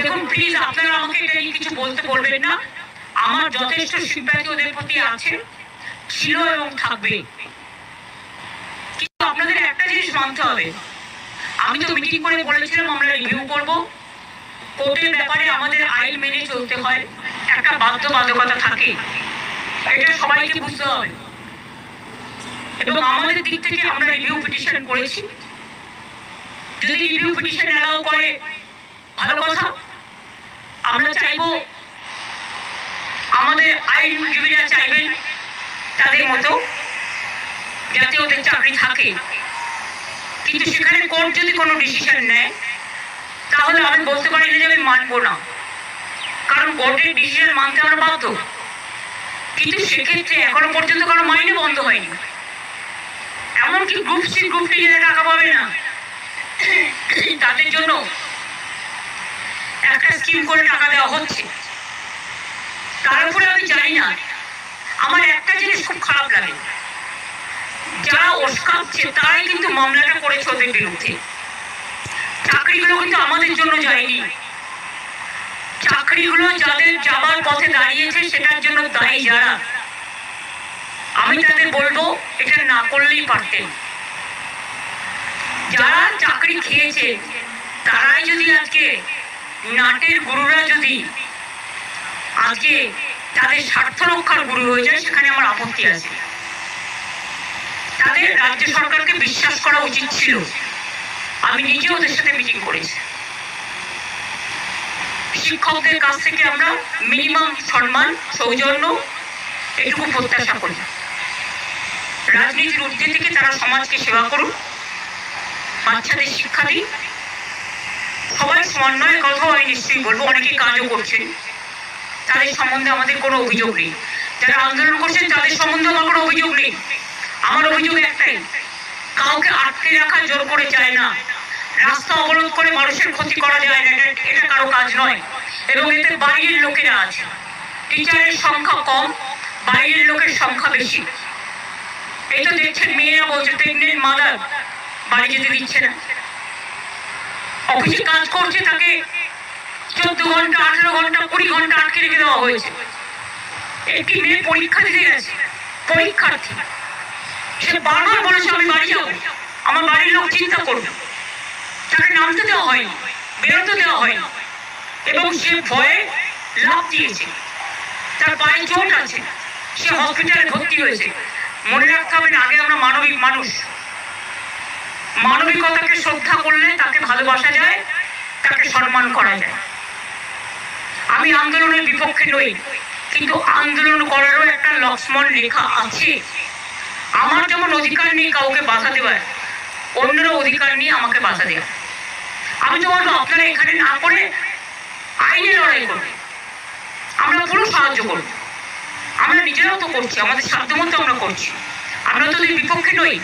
দেখুন প্লিজ আপনারা আমাকে এটা নিয়ে কিছু বলবেন না। আমার যথেষ্ট সিম্প্যাথি ওদের প্রতি আছে, ছিল এবং থাকবে। কিন্তু আপনাদের একটা জিনিস মানতে হবে, আমি তো মিটিং করে বলেছিলাম আমরা রিভিউ করব। কোর্টের ব্যাপারে আমাদের আইন মেনে চলতে হয়, একটা বাধ্যবাধকতা থাকে, এটা সবাইকে বুঝতে হবে। এবং আমাদের দিক থেকে আমরা রিভিউ পিটিশন করেছি। যদি রিভিউ পিটিশন অ্যালাউ করে ভালো কথা। আমরা চাইবো, আমাদের আইনজীবীরা চাইবেন তাদের মতো যাতে ওদের চাকরি থাকে। কিন্তু সেখানে কোর্ট যদি কোনো ডিসিশন নেয় তাহলে আমি বলতে পারি না যে আমি মানবো না, কারণ কোর্টের ডিসিশন মানতে আমরা বাধ্য। কিন্তু সেক্ষেত্রে এখনো পর্যন্ত কারো মাইনে বন্ধ হয়নি। এমনকি গ্রুপ সি গ্রুপ টি যারা টাকা পাবে না তাদের জন্য একটা স্কিম করে টাকা দেওয়া হচ্ছে। তার উপরে আমি জানি না, আমার একটা জিনিস খুব খারাপ লাগে, যারা ওস্কাচ্ছে তারাই কিন্তু মামলাটা করেছে ওদের বিরুদ্ধে। চাকরিগুলো কিন্তু আমাদের জন্য যায়নি, চাকরিগুলো যাদের যাবার পথে দাঁড়িয়েছে সেটার জন্য দায়ী যারা, আমি তাদের বলবো এটা না করলেই পারতেন। যারা চাকরি খেয়েছে তারাই যদি আজকে নাটের গুরুরা যদি আজকে তাদের স্বার্থ রক্ষার গুরু হয়ে যায়, সেখানে আমার আপত্তি আছে। তাদের রাজ্য সরকারকে বিশ্বাস করা উচিত ছিল। আমি নিজে ওদের সাথে মিটিং করেছি। শিক্ষকদের কাছ থেকে আমরা মিনিমাম সম্মান, সৌজন্য এটুকু প্রত্যাশা করি। রাজনীতির ঊর্ধ্বে থেকে তারা সমাজকে সেবা করুন, বাচ্চাদের শিক্ষা দিন। সবাই সমন্বয়ের কথাও আমি নিশ্চয়ই বলবো, অনেকে কাজও করছেন, তাদের সম্বন্ধে আমাদের কোনো অভিযোগ নেই। যারা আন্দোলন করছেন তাদের সম্বন্ধে আমার কোনো অভিযোগ নেই। আমার অভিযোগ একটাই, কাউকে আটকে রাখা জোর করে যায় না, রাস্তা অবরোধ করে মানুষের ক্ষতি করা যায় না, এটা কারো কাজ নয়। এবং এতে বাইরের লোকেরা আছে, টিচারের সংখ্যা কম, বাইরের লোকের সংখ্যা বেশি। এই তো দেখছেন মেয়েরা বলছে প্রেগনেন্ট মাদার বাড়ি যেতে দিচ্ছে না, অফিসে কাজ করছে তাকে 14 ঘন্টা 18 ঘন্টা 20 ঘন্টা আটকে রেখে দেওয়া হয়েছে। একটি মেয়ে পরীক্ষা দিতে গেছে, পরীক্ষার্থী, সে বারবার বলেছে আমি বাড়ি যাবো, আমার বাড়ির লোক চিন্তা করবে, তাকে নামতে দেওয়া হয়নি, বেরোতে দেওয়া হয়নি, এবং সে ভয়ে লাফ দিয়েছে, তার পায়ে চোট আছে, সে হসপিটালে ভর্তি হয়েছে। মনে রাখতে হবে, আগে আমরা মানবিক মানুষ, মানবিকতাকে শ্রদ্ধা করলে তাকে ভালোবাসা যায়, তাকে সম্মান করা যায়। আমি আন্দোলনের বিপক্ষে নই, কিন্তু আন্দোলন করারও একটা লক্ষ্মণ রেখা আছে। আমার যেমন অধিকার নেই কাউকে বাধা দেওয়ার, অন্যরা অধিকার নিয়ে আমাকে বাধা দেওয়া। আমি তো বলবো আপনারা এখানে না করে আইনে লড়াই করবেন, আমরা পুরো সাহায্য করব। আমরা নিজেরাও তো করছি, আমাদের সাধ্যমতো আমরা করছি, আমরা তো এর বিপক্ষে নই।